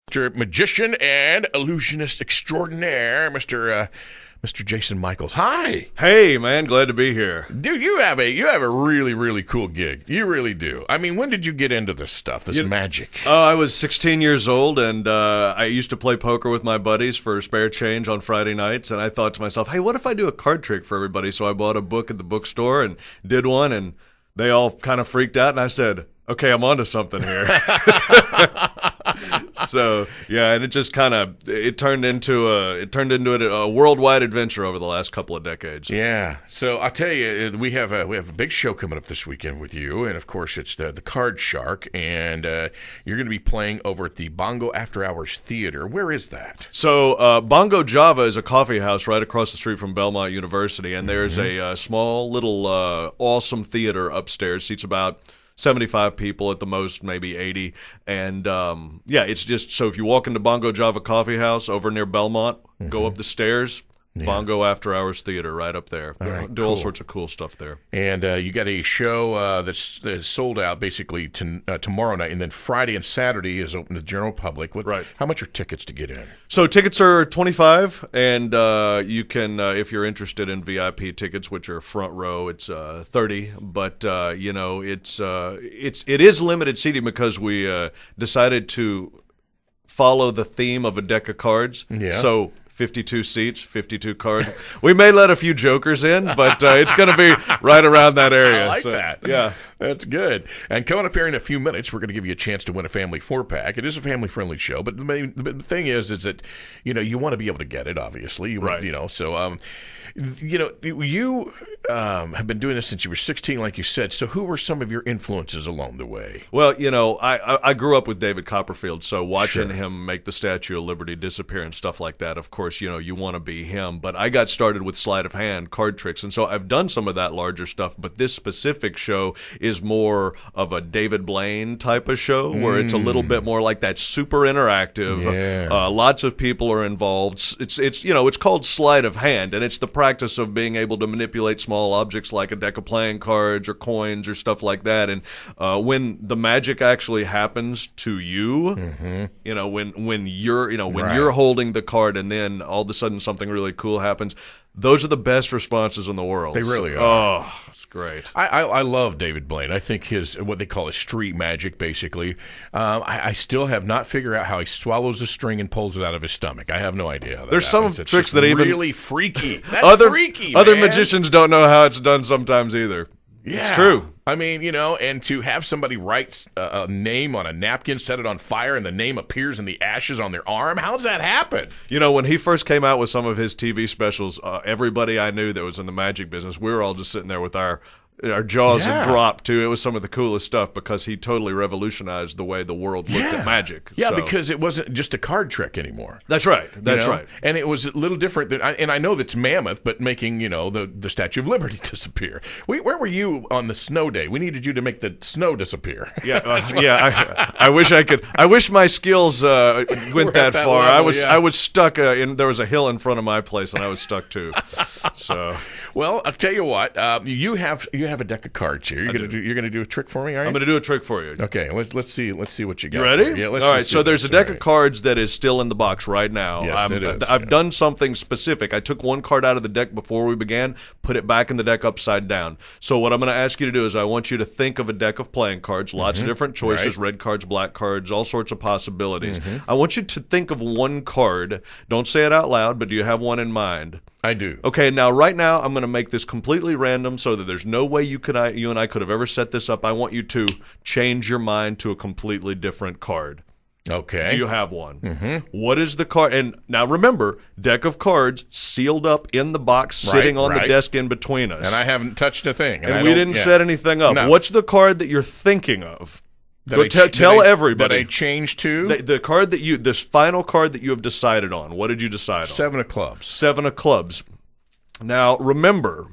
Mr. Magician and Illusionist Extraordinaire, Mr. Jason Michaels. Hi. Hey, man, glad to be here. Dude, you have a really, really cool gig. You really do. I mean, when did you get into this stuff, this magic? I was 16 years old, and I used to play poker with my buddies for spare change on Friday nights, and I thought to myself, hey, what if I do a card trick for everybody? So I bought a book at the bookstore and did one, and they all kind of freaked out, and I said, okay, I'm onto something here. So yeah, and it just kind of turned into a worldwide adventure over the last couple of decades. Yeah. So I'll tell you, we have a big show coming up this weekend with you, and of course it's the CardShark, and you're going to be playing over at the Bongo After Hours Theater. Where is that? So Bongo Java is a coffee house right across the street from Belmont University, and there's a small little awesome theater upstairs. Seats about 75 people at the most, maybe 80. And, it's just, so if you walk into Bongo Java Coffee House over near Belmont, go up the stairs, Bongo After Hours Theater right up there. Do all sorts of cool stuff there. And you got a show that's sold out basically tomorrow night, and then Friday and Saturday is open to the general public. Right. How much are tickets to get in? So tickets are $25, and you can, if you're interested in VIP tickets, which are front row, it's $30. But it is limited seating because we decided to follow the theme of a deck of cards. Yeah. So 52 seats, 52 cards. We may let a few jokers in, but it's going to be right around that area. I like that. Yeah. That's good. And coming up here in a few minutes, we're going to give you a chance to win a family 4-pack. It is a family-friendly show, but the thing is that, you want to be able to get it, obviously. You have been doing this since you were 16, like you said. So who were some of your influences along the way? Well, I grew up with David Copperfield, so watching him make the Statue of Liberty disappear and stuff like that, of course, you want to be him. But I got started with sleight of hand, card tricks, and so I've done some of that larger stuff, but this specific show is more of a David Blaine type of show where it's a little bit more like that, super interactive. Yeah. Lots of people are involved. It's called sleight of hand, and it's the practice of being able to manipulate small objects like a deck of playing cards or coins or stuff like that. And when the magic actually happens to you, when you're holding the card and then all of a sudden something really cool happens, those are the best responses in the world. They really are. Oh, it's great. I love David Blaine. I think his, what they call his street magic, basically. I still have not figured out how he swallows a string and pulls it out of his stomach. I have no idea how that There's happens. some It's tricks just that even really freaky. That's freaky, Other man. magicians don't know how it's done sometimes either. Yeah. It's true. I mean, and to have somebody write a name on a napkin, set it on fire, and the name appears in the ashes on their arm, how does that happen? When he first came out with some of his TV specials, everybody I knew that was in the magic business, we were all just sitting there with our jaws had dropped, too. It was some of the coolest stuff because he totally revolutionized the way the world looked at magic. Yeah, because it wasn't just a card trick anymore. That's right. That's right. And it was a little different. And I know that's mammoth, but making, the Statue of Liberty disappear. Where were you on the snow day? We needed you to make the snow disappear. Yeah, I wish I could. I wish my skills went that far. Level, I was stuck there was a hill in front of my place, and I was stuck, too. So... Well, I'll tell you what. You have a deck of cards here. You're gonna do a trick for me, are you? I'm gonna do a trick for you. Okay, let's see what you got. You ready? Yeah, all right. So there's a deck of cards that is still in the box right now. Yes, it is. I've done something specific. I took one card out of the deck before we began, put it back in the deck upside down. So what I'm gonna ask you to do is I want you to think of a deck of playing cards, lots of different choices, red cards, black cards, all sorts of possibilities. I want you to think of one card. Don't say it out loud, but do you have one in mind? I do. Okay, now right now I'm going to make this completely random so that there's no way you and I could have ever set this up. I want you to change your mind to a completely different card. Okay. Do you have one? What is the card? And now remember, deck of cards sealed up in the box, sitting on the desk in between us. And I haven't touched a thing. And we didn't set anything up. No. What's the card that you're thinking of? Tell everybody. That I changed to? The card this final card that you have decided on. What did you decide on? 7 of clubs. 7 of clubs. Now, remember,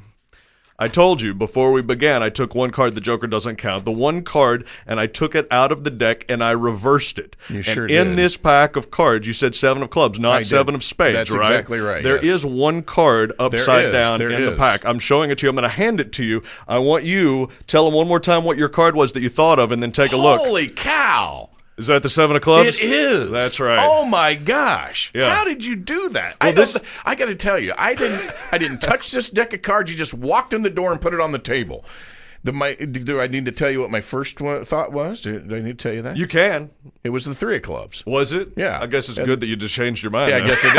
I told you before we began, I took one card, the Joker doesn't count, the one card, and I took it out of the deck and I reversed it. You sure did. In did. this pack of cards, you said 7 of clubs, not 7 of spades, That's right? exactly right. There is one card upside down in the pack. I'm showing it to you. I'm going to hand it to you. I want you, tell them one more time what your card was that you thought of and then take a look. Holy cow! Is that the 7 of Clubs? It is. That's right. Oh my gosh! Yeah. How did you do that? Well, I got to tell you, I didn't touch this deck of cards. You just walked in the door and put it on the table. Do I need to tell you what my first thought was? Do I need to tell you that? You can. It was the 3 of Clubs. Was it? Yeah. I guess it's good that you just changed your mind. Yeah, now. I guess it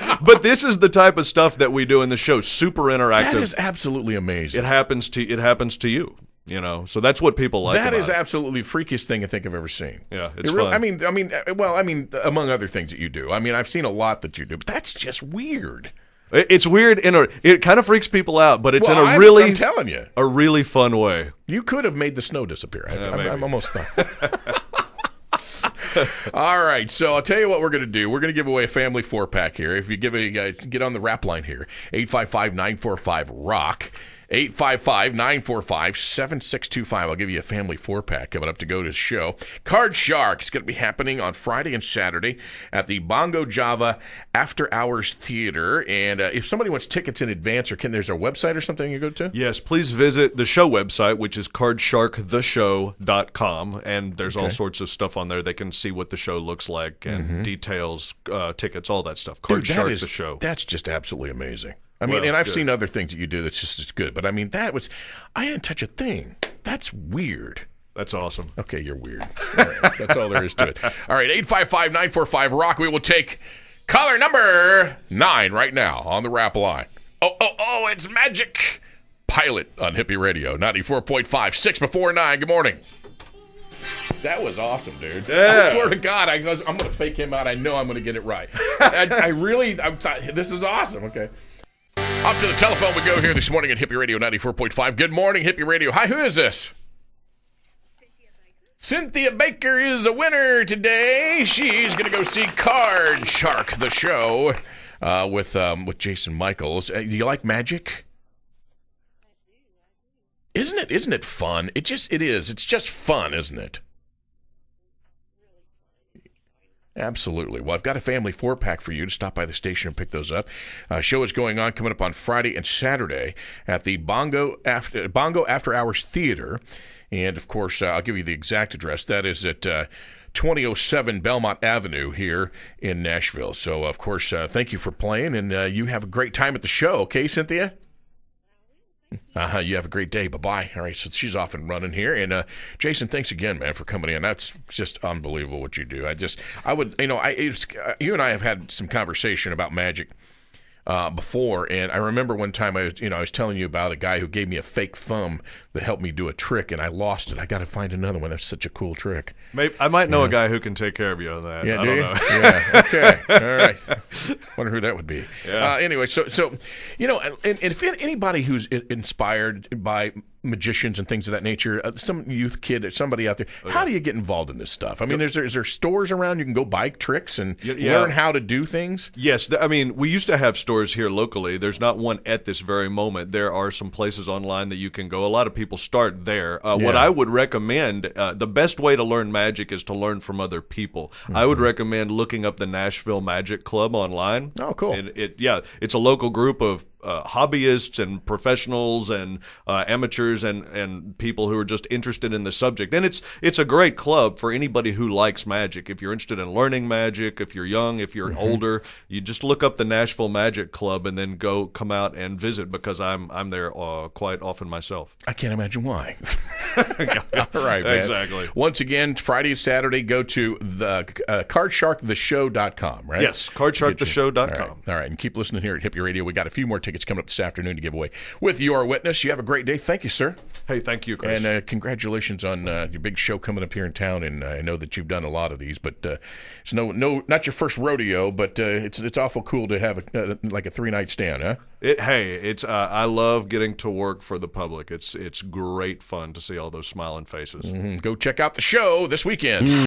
is. But this is the type of stuff that we do in the show. Super interactive. That is absolutely amazing. It happens to you. You know, so that's what people like. That is about it. absolutely the freakiest thing I think I've ever seen. Yeah, it's really, fun. I mean, among other things that you do. I mean, I've seen a lot that you do, but that's just weird. It's weird it kind of freaks people out, but it's Well, I'm telling you, a really fun way. you could have made the snow disappear. Maybe. I'm almost done. All right, so I'll tell you what we're going to do. We're going to give away a family 4-pack here. If you get on the rap line here, 855-945-ROCK. 855-945-7625. I'll give you a family 4-pack coming up to go to the show. CardShark is going to be happening on Friday and Saturday at the Bongo Java After Hours Theater. And if somebody wants tickets in advance, there's a website or something you go to? Yes, please visit the show website, which is cardsharktheshow.com. And there's all sorts of stuff on there. They can see what the show looks like and details, tickets, all that stuff. CardShark the show. That's just absolutely amazing. I mean, and I've seen other things that you do that's just as good. But, I mean, I didn't touch a thing. That's weird. That's awesome. Okay, you're weird. All right, that's all there is to it. All right, 855-945-ROCK. We will take caller number 9 right now on the rap line. Oh, it's Magic Pilot on Hippie Radio, 94.5, 6 before 9. Good morning. That was awesome, dude. Yeah. I swear to God, I'm going to fake him out. I know I'm going to get it right. I thought, this is awesome. Okay. Off to the telephone we go here this morning at Hippie Radio 94.5. Good morning, Hippie Radio. Hi, who is this? Cynthia Baker is a winner today. She's going to go see CardShark, the show, with Jason Michaels. Do you like magic? Isn't it fun? It is. It's just fun, isn't it? Absolutely. Well, I've got a family 4-pack for you to stop by the station and pick those up. Show is going on coming up on Friday and Saturday at the Bongo After Hours Theater. And, of course, I'll give you the exact address. That is at 2007 Belmont Avenue here in Nashville. So, of course, thank you for playing, and you have a great time at the show. Okay, Cynthia? You have a great day. Bye-bye. All right, so she's off and running here. And Jason, thanks again, man, for coming in. That's just unbelievable what you do. You and I have had some conversation about magic before, and I remember one time I was telling you about a guy who gave me a fake thumb that helped me do a trick, and I lost it. I got to find another one. That's such a cool trick. Maybe I might know a guy who can take care of you on that. Yeah, I don't know. Yeah. Okay. All right. Wonder who that would be. Yeah. Anyway, so and if anybody who's inspired by magicians and things of that nature, some youth kid, somebody out there, how do you get involved in this stuff? I mean, is there stores around you can go buy tricks and learn how to do things? Yes. I mean, we used to have stores here locally. There's not one at this very moment. There are some places online that you can go. A lot of people start there. What I would recommend, the best way to learn magic is to learn from other people. I would recommend looking up the Nashville Magic Club online. Oh, cool. It's a local group of hobbyists and professionals and amateurs and people who are just interested in the subject. And it's a great club for anybody who likes magic. If you're interested in learning magic, if you're young, if you're older, you just look up the Nashville Magic Club and then come out and visit, because I'm there quite often myself. I can't imagine why. All right, man. Exactly. Once again, Friday and Saturday, go to the CardSharkTheShow.com, right? Yes, CardSharkTheShow.com. All right, and keep listening here at Hippie Radio. We got a few more tickets coming up this afternoon to give away with your witness. You have a great day. Thank you, sir. Hey, thank you, Chris. And congratulations on your big show coming up here in town. And I know that you've done a lot of these, but it's not your first rodeo, but it's awful cool to have like a 3-night stand, huh? I love getting to work for the public. It's great fun to see all those smiling faces. Go check out the show this weekend.